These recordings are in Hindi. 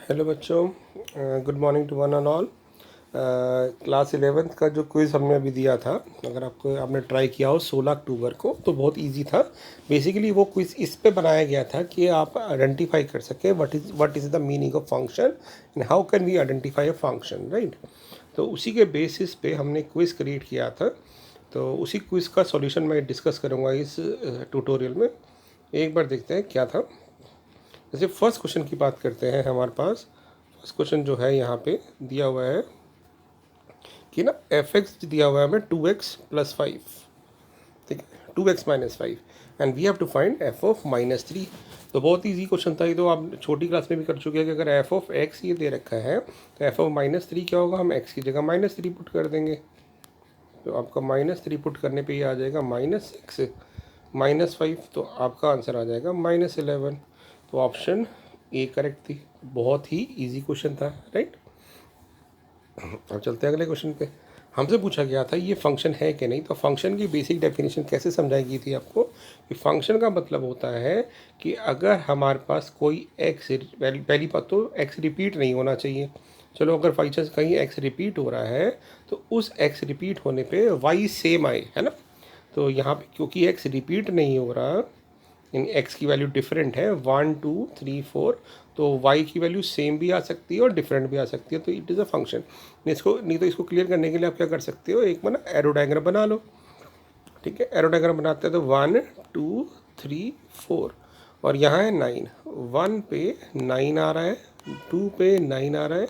हेलो बच्चों, good morning to one and all. Class 11th का जो क्विज़ हमने अभी दिया था, अगर आपने ट्राई किया हो 16 अक्टूबर को, तो बहुत इजी था। बेसिकली वो क्विज़ इस पे बनाया गया था कि आप आइडेंटिफाई कर सकें what is the meaning of function and how can we identify a function, right. तो उसी के बेसिस पे हमने क्विज़ क्रिएट किया था। तो उसी क्विज़ का सॉल्यूशन मैं डिस्कस करूँगा इस ट्यूटोरियल में। एक बार देखते हैं क्या था। जैसे फर्स्ट क्वेश्चन की बात करते हैं, हमारे पास फर्स्ट क्वेश्चन जो है यहाँ पे दिया हुआ है कि ना एफ एक्स दिया हुआ है हमें 2x+5, ठीक है, 2x-5 and we have to find f of -3। तो बहुत ईजी क्वेश्चन था ये, तो आप छोटी क्लास में भी कर चुके हैं कि अगर एफ ऑफ एक्स ये दे रखा है तो एफ ऑफ -3 क्या होगा, हम एक्स की जगह -3 पुट कर देंगे। तो आपका -3 पुट करने पे ये आ जाएगा -6 -5, तो आपका आंसर आ जाएगा -11। तो ऑप्शन ए करेक्ट थी। बहुत ही इजी क्वेश्चन था, राइट। अब चलते हैं अगले क्वेश्चन पे। हमसे पूछा गया था ये फंक्शन है कि नहीं। तो फंक्शन की बेसिक डेफिनेशन कैसे समझाई गई थी आपको कि फंक्शन का मतलब होता है कि अगर हमारे पास कोई एक्स, पहली बात तो एक्स रिपीट नहीं होना चाहिए। चलो अगर बाई चांस कहीं एक्स रिपीट हो रहा है तो उस एक्स रिपीट होने पे वाई सेम आए, है ना। तो यहाँ पे क्योंकि एक्स रिपीट नहीं हो रहा, यानी एक्स की वैल्यू डिफरेंट है 1 2 3 4, तो वाई की वैल्यू सेम भी आ सकती है और डिफरेंट भी आ सकती है, तो इट इज़ अ फंक्शन। नहीं तो इसको क्लियर करने के लिए आप क्या कर सकते हो, एक बार ना एरो डायग्राम बना लो। ठीक है, एरो डायग्राम बनाते हैं तो 1 2 3 4 और यहाँ है 9। 1 पे 9 आ रहा है, 2 पे 9 आ रहा है,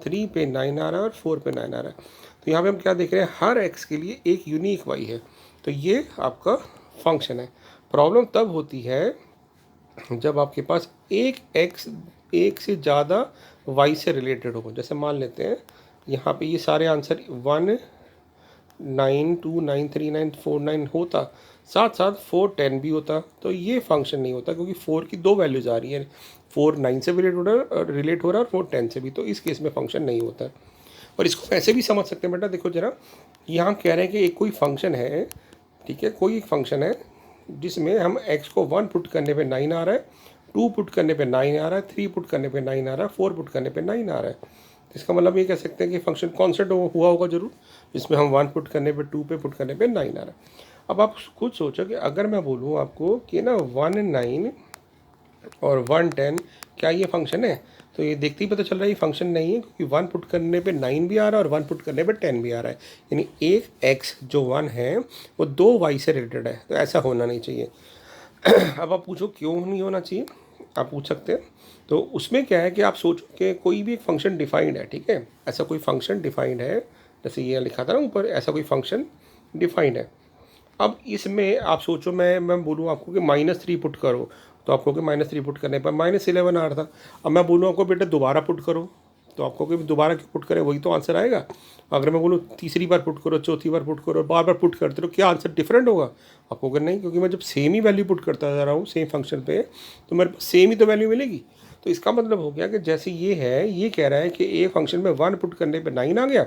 3 पे 9 आ रहा है और 4 पे 9 आ रहा है। तो यहाँ पे हम क्या देख रहे हैं, हर एक्स के लिए एक यूनिक वाई है। तो ये आपका फंक्शन है। प्रॉब्लम तब होती है जब आपके पास एक एक्स एक से ज़्यादा वाई से रिलेटेड हो। जैसे मान लेते हैं यहाँ पे ये सारे आंसर 1 9 2 9 3 9 4 9 होता, साथ साथ 4 10 भी होता, तो ये फंक्शन नहीं होता क्योंकि 4 की दो वैल्यूज़ आ रही है। 4 9 से भी रिलेट हो रहा है और 4 10 से भी, तो इस केस में फंक्शन नहीं होता है। और इसको ऐसे भी समझ सकते हैं बेटा, देखो ज़रा, यहाँ कह रहे हैं कि एक कोई फंक्शन है, ठीक है, कोई एक फंक्शन है जिसमें हम x को 1 पुट करने पे 9 आ रहा है, 2 पुट करने पे 9 आ रहा है, 3 पुट करने पे 9 आ रहा है, 4 पुट करने पे 9 आ रहा है। इसका मतलब ये कह सकते हैं कि फंक्शन कॉन्स्टेंट हुआ होगा जरूर, जिसमें हम 1 पुट करने पे 2 पे पुट करने पे 9 आ रहा है। अब आप खुद सोचो कि अगर मैं बोलूँ आपको कि ना 1 9 और 1 10 क्या ये फंक्शन है, तो ये देखते ही पता चल रहा है ये फंक्शन नहीं है, क्योंकि 1 पुट करने पे 9 भी आ रहा है और 1 पुट करने पे 10 भी आ रहा है। यानी एक x जो 1 है वो 2 y से रिलेटेड है, तो ऐसा होना नहीं चाहिए। अब आप पूछो क्यों नहीं होना चाहिए, आप पूछ सकते हैं। तो उसमें क्या है कि आप सोचो कि कोई भी एक फंक्शन डिफाइंड है, ठीक है, ऐसा कोई फंक्शन डिफाइंड है, जैसे ये लिखा था ना ऊपर, ऐसा कोई फंक्शन डिफाइंड है। अब इसमें आप सोचो, मैं बोलूँ आपको कि -3 पुट करो, तो आपको कि -3 पुट करने पर -11 आ रहा था। अब मैं बोलूँ आपको बेटा दोबारा पुट करो, तो आपको कि दोबारा क्यों पुट करें, वही तो आंसर आएगा। अगर मैं बोलूँ तीसरी बार पुट करो, चौथी बार पुट करो, बार बार पुट करते रहो, क्या आंसर डिफरेंट होगा, आपको कि नहीं, क्योंकि मैं जब सेम ही वैल्यू पुट करता जा रहा हूँ सेम फंक्शन पे, तो मेरे पास सेम ही तो वैल्यू मिलेगी। तो इसका मतलब हो गया कि जैसे ये है, ये कह रहा है कि एक फंक्शन में 1 पुट करने पर 9 आ गया,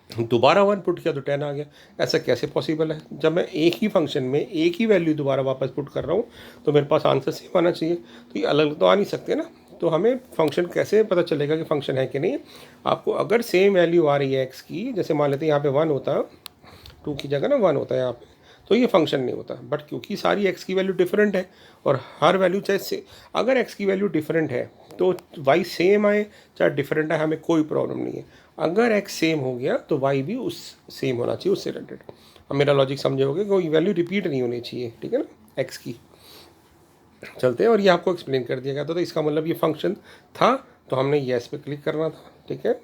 दोबारा 1 पुट किया तो 10 आ गया। ऐसा कैसे पॉसिबल है, जब मैं एक ही फंक्शन में एक ही वैल्यू दोबारा वापस पुट कर रहा हूँ तो मेरे पास आंसर सेम आना चाहिए। तो ये अलग तो आ नहीं सकते ना। तो हमें फंक्शन कैसे पता चलेगा कि फंक्शन है कि नहीं, आपको अगर सेम वैल्यू आ रही है एक्स की, जैसे मान लेते हैं यहाँ पे 1 होता, 2 की जगह ना 1 होता है यहाँ पे, तो ये फंक्शन नहीं होता। बट क्योंकि सारी एक्स की वैल्यू डिफरेंट है और हर वैल्यू चाहे से, अगर एक्स की वैल्यू डिफरेंट है तो वाई सेम आए चाहे डिफरेंट है, हमें कोई प्रॉब्लम नहीं है। अगर एक्स सेम हो गया तो वाई भी उस सेम होना चाहिए, उससे रिलेटेड। अब मेरा लॉजिक समझोगे, कोई वैल्यू रिपीट नहीं होनी चाहिए, ठीक है ना, एक्स की। चलते हैं, और ये आपको एक्सप्लेन कर दिया गया था, तो इसका मतलब ये फंक्शन था, तो हमने येस पे क्लिक करना था, ठीक है।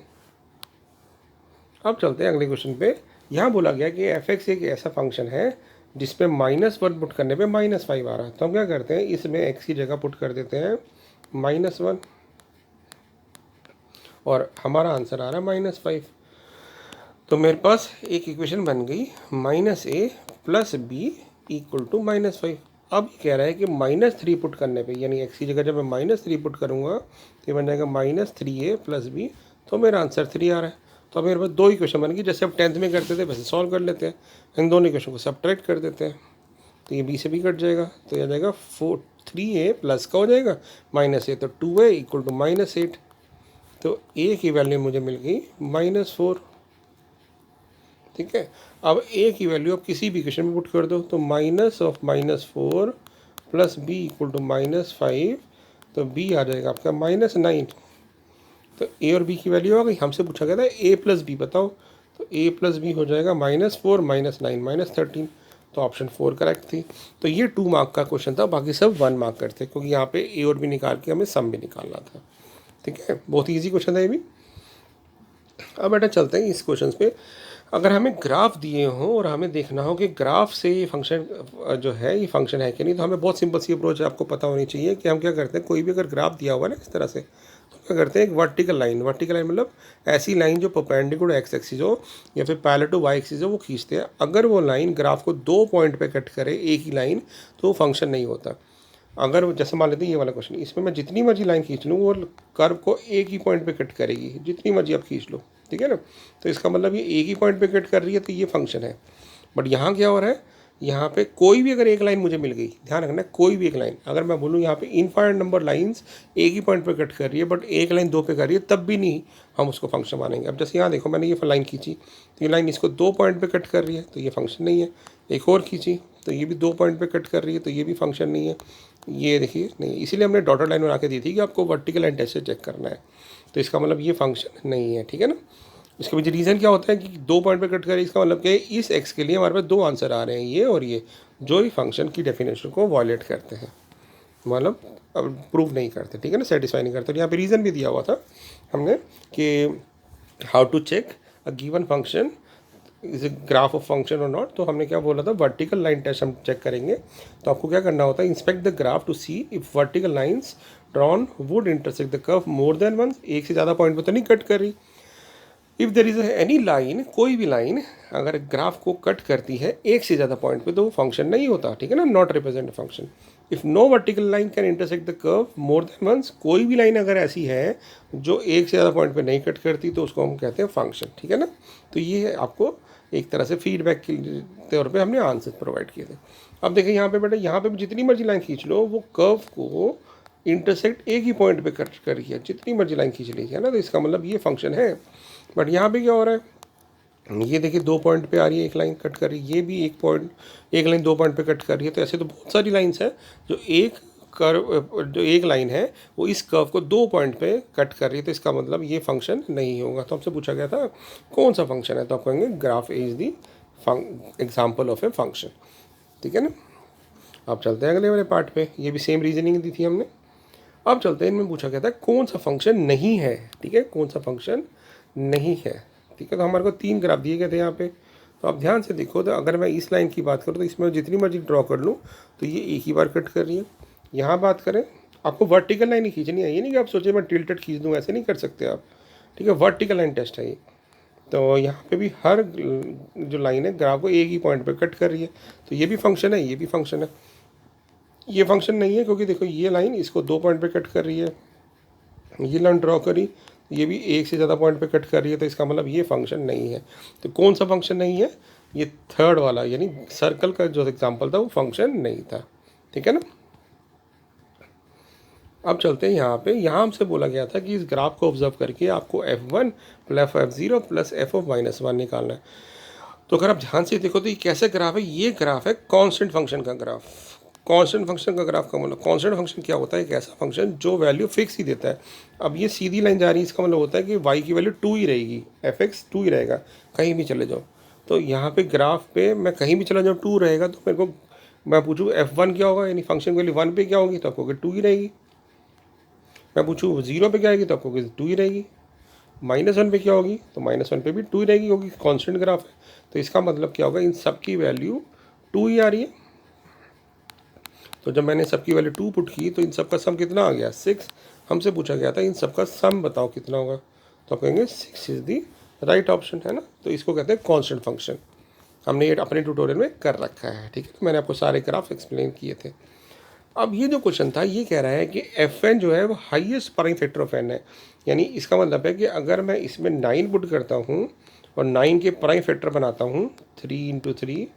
अब चलते हैं अगले क्वेश्चन पे। यहाँ बोला गया कि एफ एक्स एक ऐसा फंक्शन है जिसपे -1 पुट करने पे -5 आ रहा है। तो हम क्या करते हैं, इसमें एक्स की जगह पुट कर देते हैं -1 और हमारा आंसर आ रहा है -5। तो मेरे पास एक इक्वेशन बन गई, -a + b = -5। अब कह रहा है कि -3 पुट करने पे, यानी एक्स की जगह जब मैं -3 पुट करूँगा तो ये बन जाएगा -3a + b, तो मेरा आंसर 3 आ रहा है। तो अब मेरे पास दो इक्वेशन बन गई, जैसे अब 10th में करते थे वैसे सॉल्व कर लेते हैं। इन दोनों इक्वेशन को सब्ट्रैक्ट कर देते हैं, तो ये b से b कट जाएगा, तो ये आ जाएगा 3a प्लस का हो जाएगा -a, तो 2a = -8। तो ए की वैल्यू मुझे मिल गई -4। ठीक है, अब ए की वैल्यू आप किसी भी इक्वेशन में पुट कर दो, तो -4 प्लस बी इक्वल टू -5, तो बी आ जाएगा आपका -9। तो ए और बी की वैल्यू आ गई। हमसे पूछा गया था ए प्लस बी बताओ, तो ए प्लस बी हो जाएगा -4 -9 -13। तो ऑप्शन 4 करेक्ट थी। तो ये 2 मार्क का क्वेश्चन था, बाकी सब 1 मार्क करते, क्योंकि यहाँ पे ए और बी निकाल के हमें सम भी निकालना था। ठीक है, बहुत ईजी क्वेश्चन था ये भी। अब बेटा चलते हैं इस क्वेश्चन पे। अगर हमें ग्राफ दिए हों और हमें देखना हो कि ग्राफ से ये फंक्शन जो है ये फंक्शन है कि नहीं, तो हमें बहुत सिंपल सी अप्रोच आपको पता होनी चाहिए कि हम क्या करते हैं। कोई भी अगर ग्राफ दिया हुआ है ना इस तरह से, तो क्या करते हैं, एक वर्टिकल लाइन मतलब ऐसी लाइन जो परपेंडिकुलर एक्स एक्सिस हो या फिर पैरेलल टू वाई एक्सिस हो, वो खींचते हैं। अगर वो लाइन ग्राफ को 2 पॉइंट पे कट करे एक ही लाइन, तो वो फंक्शन नहीं होता। अगर जैसे मान लेते हैं ये वाला क्वेश्चन, इसमें मैं जितनी मर्जी लाइन खींच लूँ वो कर्व को एक ही पॉइंट पे कट करेगी, जितनी मर्जी आप खींच लो। ठीक है ना, तो इसका मतलब ये एक ही पॉइंट पे कट कर रही है, तो ये फंक्शन है। बट यहाँ क्या हो रहा है, यहाँ पे कोई भी अगर एक लाइन मुझे मिल गई, ध्यान रखना, कोई भी एक लाइन, अगर मैं बोलूँ यहाँ पे इनफाइनाइट नंबर लाइंस एक ही पॉइंट पे कट कर रही है, बट एक लाइन 2 पे कर रही है, तब भी नहीं हम उसको फंक्शन मानेंगे। अब जैसे यहाँ देखो, मैंने ये लाइन खींची, तो ये लाइन इसको 2 पॉइंट पे कट कर रही है, तो ये फंक्शन नहीं है। एक और खींची, तो ये भी 2 पॉइंट पे कट कर रही है, तो ये भी फंक्शन नहीं है। ये देखिए नहीं, इसीलिए हमने डॉटेड लाइन बना के दी थी कि आपको वर्टिकल एंड टेस्ट से चेक करना है। तो इसका मतलब ये फंक्शन नहीं है। ठीक है ना, इसके पीछे रीज़न क्या होता है कि 2 पॉइंट पे कट करें, इसका मतलब क्या है, इस एक्स के लिए हमारे पास 2 आंसर आ रहे हैं, ये और ये, जो ही फंक्शन की डेफिनेशन को वॉयलेट करते हैं, मतलब अब प्रूव नहीं करते। ठीक है ना, सेटिस्फाई नहीं करते। और यहाँ पे रीज़न भी दिया हुआ था हमने कि how to check a given function is a graph of function और नॉट। तो हमने क्या बोला था, वर्टिकल लाइन टेस्ट हम चेक करेंगे। तो आपको क्या करना होता है, inspect the graph to see if vertical lines drawn would intersect the curve more than one. एक से ज़्यादा पॉइंट पे तो नहीं कट कर रही। If there is any line, कोई भी लाइन अगर ग्राफ को कट करती है एक से ज़्यादा पॉइंट पे, तो वो फंक्शन नहीं होता। ठीक है ना, not represent function. If no vertical line can intersect the curve more than once, कोई भी लाइन अगर ऐसी है जो एक से ज़्यादा पॉइंट पे नहीं कट करती, तो उसको हम कहते हैं फंक्शन। ठीक है ना, तो ये आपको एक तरह से फीडबैक के तौर पे हमने आंसर प्रोवाइड किए थे। अब देखिए यहाँ पे बेटा, यहाँ पे जितनी मर्जी लाइन खींच लो, वो कर्व को इंटरसेक्ट एक ही पॉइंट पे कट करी है, जितनी मर्जी लाइन खींच ली है ना, तो इसका मतलब ये फंक्शन है। बट यहाँ पे क्या हो रहा है, ये देखिए 2 पॉइंट पे आ रही है एक लाइन कट कर रही है, ये भी एक लाइन 2 पॉइंट पे कट कर रही है। तो ऐसे तो बहुत सारी लाइंस है जो एक लाइन है वो इस कर्व को 2 पॉइंट पे कट कर रही है, तो इसका मतलब ये फंक्शन नहीं होगा। तो हमसे पूछा गया था कौन सा फंक्शन है, तो आप कहेंगे graph is the example of a function. ठीक है ना, अब चलते हैं अगले वाले पार्ट पे। ये भी सेम रीजनिंग दी थी हमने। अब चलते हैं, इनमें पूछा गया था कौन सा फंक्शन नहीं है। ठीक है, कौन सा फंक्शन नहीं है। ठीक है, तो हमारे को 3 ग्राफ दिए गए थे यहाँ पे। तो आप ध्यान से देखो, तो अगर मैं इस लाइन की बात करूँ, तो इसमें जितनी मर्जी ड्रॉ कर लूँ, तो ये एक ही बार कट कर रही है। यहाँ बात करें, आपको वर्टिकल लाइन ही खींचनी है, ये नहीं कि आप सोचे मैं टिल्टेड खींच दूँ, ऐसे नहीं कर सकते आप। ठीक है, वर्टिकल लाइन टेस्ट है ये। तो यहाँ पे भी हर जो लाइन है ग्राफ को एक ही पॉइंट पे कट कर रही है, तो ये भी फंक्शन है, ये भी फंक्शन है। ये फंक्शन नहीं है, क्योंकि देखो ये लाइन इसको 2 पॉइंट पे कट कर रही है, ये लाइन ड्रॉ करी, ये भी एक से ज़्यादा पॉइंट पे कट कर रही है, तो इसका मतलब ये फंक्शन नहीं है। तो कौन सा फंक्शन नहीं है, ये थर्ड वाला, यानी सर्कल का जो एग्जांपल था वो फंक्शन नहीं था। ठीक है ना, अब चलते हैं यहाँ पे। यहाँ हमसे बोला गया था कि इस ग्राफ को ऑब्जर्व करके आपको f1 plus f0 plus f of -1 निकालना है। तो अगर आप ध्यान से देखो, तो ये कैसे ग्राफ है, ये ग्राफ है कांस्टेंट फंक्शन का ग्राफ। कांस्टेंट फंक्शन का ग्राफ का मतलब, कांस्टेंट फंक्शन क्या होता है, एक ऐसा फंक्शन जो वैल्यू फिक्स ही देता है। अब ये सीधी लाइन जा रही है, इसका मतलब होता है कि y की वैल्यू 2 ही रहेगी, fx 2 ही रहेगा, कहीं भी चले जाओ। तो यहाँ पे ग्राफ पे मैं कहीं भी चला जाऊँ 2 रहेगा, तो मेरे को मैं पूछूँ f1 क्या होगा, यानी फंक्शन की वैल्यू 1 पे क्या होगी, तो आपको 2 ही रहेगी। मैं पूछूँ 0 पे क्या आएगी, तो आपको 2 ही रहेगी। -1 पे क्या होगी, तो -1 पे भी 2 ही रहेगी, क्योंकि कांस्टेंट ग्राफ है। तो इसका मतलब क्या होगा, इन सब की वैल्यू 2 ही आ रही है। तो जब मैंने सबकी वैल्यू 2 पुट की, तो इन सब का सम कितना आ गया, 6। हमसे पूछा गया था इन सब का सम बताओ कितना होगा, तो आप कहेंगे 6 इज़ दी राइट ऑप्शन, है ना। तो इसको कहते हैं कांस्टेंट फंक्शन। हमने ये अपने ट्यूटोरियल में कर रखा है। ठीक है, मैंने आपको सारे ग्राफ एक्सप्लेन किए थे। अब ये जो क्वेश्चन था, ये कह रहा है कि fn जो है वो highest prime factor of n है। यानी इसका मतलब है कि अगर मैं इसमें 9 पुट करता हूँ और 9 के प्राइम फैक्टर बनाता हूँ 3 × 3,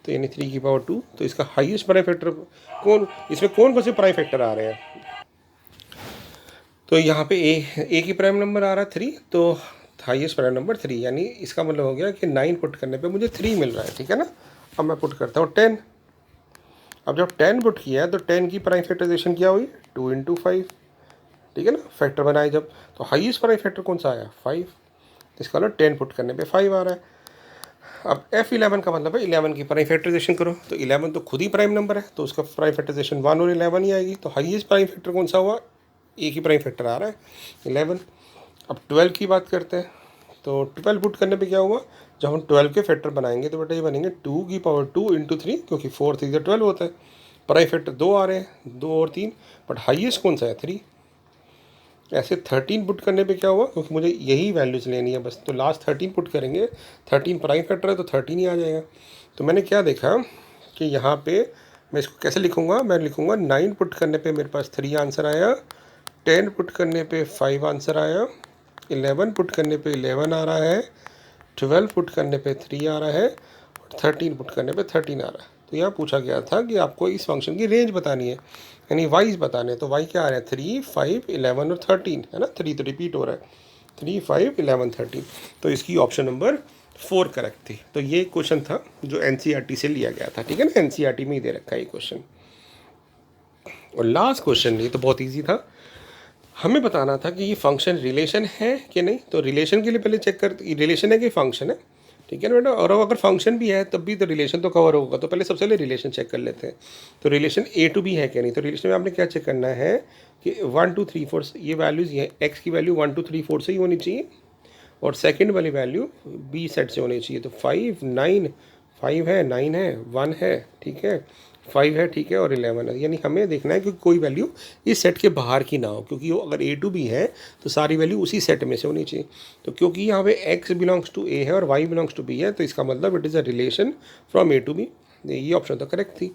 तो यानी 3 की पावर 2, तो इसका हाईएस्ट प्राइम फैक्टर कौन, इसमें कौन कौन से प्राइम फैक्टर आ रहे हैं। तो यहाँ पे ए की प्राइम नंबर आ रहा है 3, तो हाईएस्ट प्राइम नंबर 3, यानी इसका मतलब हो गया कि 9 पुट करने पे मुझे 3 मिल रहा है, ठीक है ना। अब मैं पुट करता हूँ 10। अब जब 10 पुट किया तो 10 की प्राइम फैक्टराइजेशन क्या हुई, 2 × 5, ठीक है ना। फैक्टर बनाए जब, तो हाईएस्ट प्राइम फैक्टर कौन सा आया, 5। इसका मतलब 10 पुट करने पे 5 आ रहा है। अब F11 का मतलब है 11 की प्राइम फैक्टराइजेशन करो, तो 11 तो खुद ही प्राइम नंबर है, तो उसका प्राइम फैक्टराइजेशन 1 और 11 ही आएगी। तो हाईएस्ट प्राइम फैक्टर कौन सा हुआ, ए की प्राइम फैक्टर आ रहा है 11। अब 12 की बात करते हैं, तो 12 पुट करने पे क्या हुआ, जब हम 12 के फैक्टर बनाएंगे तो बेटा ये बनेंगे 2 की पावर 2 × 3, क्योंकि 4 3 12 होता है। प्राइम फैक्टर 2 आ रहे हैं, 2 और 3, बट हाईएस्ट कौन सा है, 3। ऐसे 13 पुट करने पे क्या हुआ, क्योंकि मुझे यही वैल्यूज़ लेनी है बस, तो लास्ट 13 पुट करेंगे, 13 प्राइम फैक्टर है तो 13 ही आ जाएगा। तो मैंने क्या देखा कि यहाँ पे मैं इसको कैसे लिखूँगा, मैं लिखूँगा 9 पुट करने पे मेरे पास 3 आंसर आया, 10 पुट करने पे 5 आंसर आया, 11 पुट करने पे 11 आ रहा है, 12 पुट करने पे 3 आ रहा है, और 13 पुट करने पे 13 आ रहा है। तो यहाँ पूछा गया था कि आपको इस फंक्शन की रेंज बतानी है, यानी वाइज बताने हैं। तो वाई क्या आ रहा है, 3 5 11 और 13, है ना। 3 तो रिपीट हो रहा है, 3 5 11 13, तो इसकी ऑप्शन नंबर 4 करेक्ट थी। तो ये क्वेश्चन था जो NCERT से लिया गया था, ठीक है ना। NCERT में ही दे रखा है ये क्वेश्चन। और लास्ट क्वेश्चन, ये तो बहुत ईजी था, हमें बताना था कि ये फंक्शन रिलेशन है कि नहीं। तो रिलेशन के लिए पहले चेक कर, रिलेशन है कि फंक्शन है, ठीक है ना बेटा। और अगर फंक्शन भी है तब भी तो रिलेशन तो कवर होगा, तो पहले सबसे पहले रिलेशन चेक कर लेते हैं। तो रिलेशन A to B है क्या नहीं। तो रिलेशन में आपने क्या चेक करना है कि 1 2 3 4 ये वैल्यूज़, ये एक्स की वैल्यू 1 2 3 4 से ही होनी चाहिए, और सेकंड वाली वैल्यू B सेट से होनी चाहिए। तो 5 9, 5 है, 9 है, 1 है, ठीक है, 5 है, ठीक है, और 11 है। यानी हमें देखना है कि कोई वैल्यू इस सेट के बाहर की ना हो, क्योंकि वो अगर A to B है तो सारी वैल्यू उसी सेट में से होनी चाहिए। तो क्योंकि यहाँ पे x बिलोंग्स टू A है और y बिलोंग्स टू B है, तो इसका मतलब it is a relation from A to B। ये ऑप्शन तो करेक्ट थी।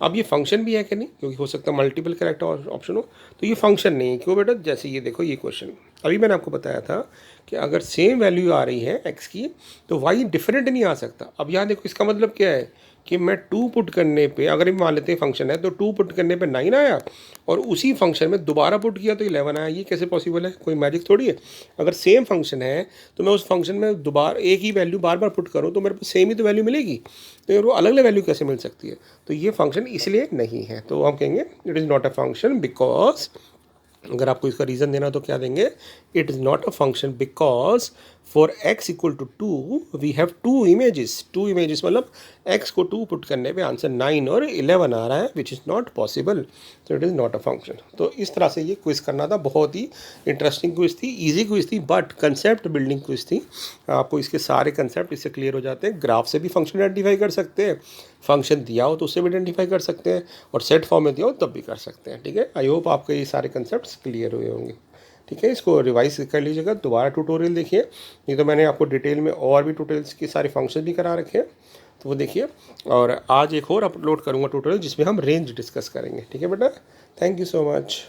अब ये फंक्शन भी है कि नहीं, क्योंकि हो सकता है मल्टीपल करेक्ट ऑप्शन हो, तो ये फंक्शन नहीं है। क्यों बेटा, जैसे ये देखो ये क्वेश्चन अभी मैंने आपको बताया था कि अगर सेम वैल्यू आ रही है x की तो y डिफरेंट नहीं आ सकता। अब यहाँ देखो इसका मतलब क्या है कि मैं 2 पुट करने पे, अगर ये मान लेते हैं फंक्शन है, तो 2 पुट करने पे 9 आया, और उसी फंक्शन में दोबारा पुट किया तो 11 आया। ये कैसे पॉसिबल है, कोई मैजिक थोड़ी है। अगर सेम फंक्शन है तो मैं उस फंक्शन में दोबारा एक ही वैल्यू बार बार पुट करूँ तो मेरे को सेम ही तो वैल्यू मिलेगी, तो वो अलग अलग वैल्यू कैसे मिल सकती है। तो ये फंक्शन इसलिए नहीं है, तो हम कहेंगे it is not a function because, अगर आपको इसका रीज़न देना तो क्या देंगे, it is not a function because for x equal to 2 we have 2 images. 2 images मतलब x को 2 पुट करने पे आंसर 9 और 11 आ रहा है, विच इज़ नॉट पॉसिबल, तो it is not a function. तो इस तरह से ये क्विज करना था, बहुत ही इंटरेस्टिंग क्विज थी, ईजी क्विज थी, बट कंसेप्ट बिल्डिंग क्विज थी। आपको इसके सारे कंसेप्ट इससे क्लियर हो जाते हैं। ग्राफ से भी फंक्शन आइडेंटिफाई कर सकते हैं, फंक्शन दिया हो तो उससे भी आइडेंटिफाई कर सकते हैं, और सेट फॉर्म में दिया हो तब भी कर सकते हैं, ठीक है। आई होप आपके ये सारे कंसेप्ट क्लियर हुए होंगे, ठीक है। इसको रिवाइज कर लीजिएगा, दोबारा ट्यूटोरियल देखिए, नहीं तो मैंने आपको डिटेल में और भी ट्यूटोरियल्स के सारे फंक्शन भी करा रखे हैं, तो वो देखिए। और आज एक और अपलोड करूँगा ट्यूटोरियल जिसमें हम रेंज डिस्कस करेंगे, ठीक है बेटा। Thank you so much.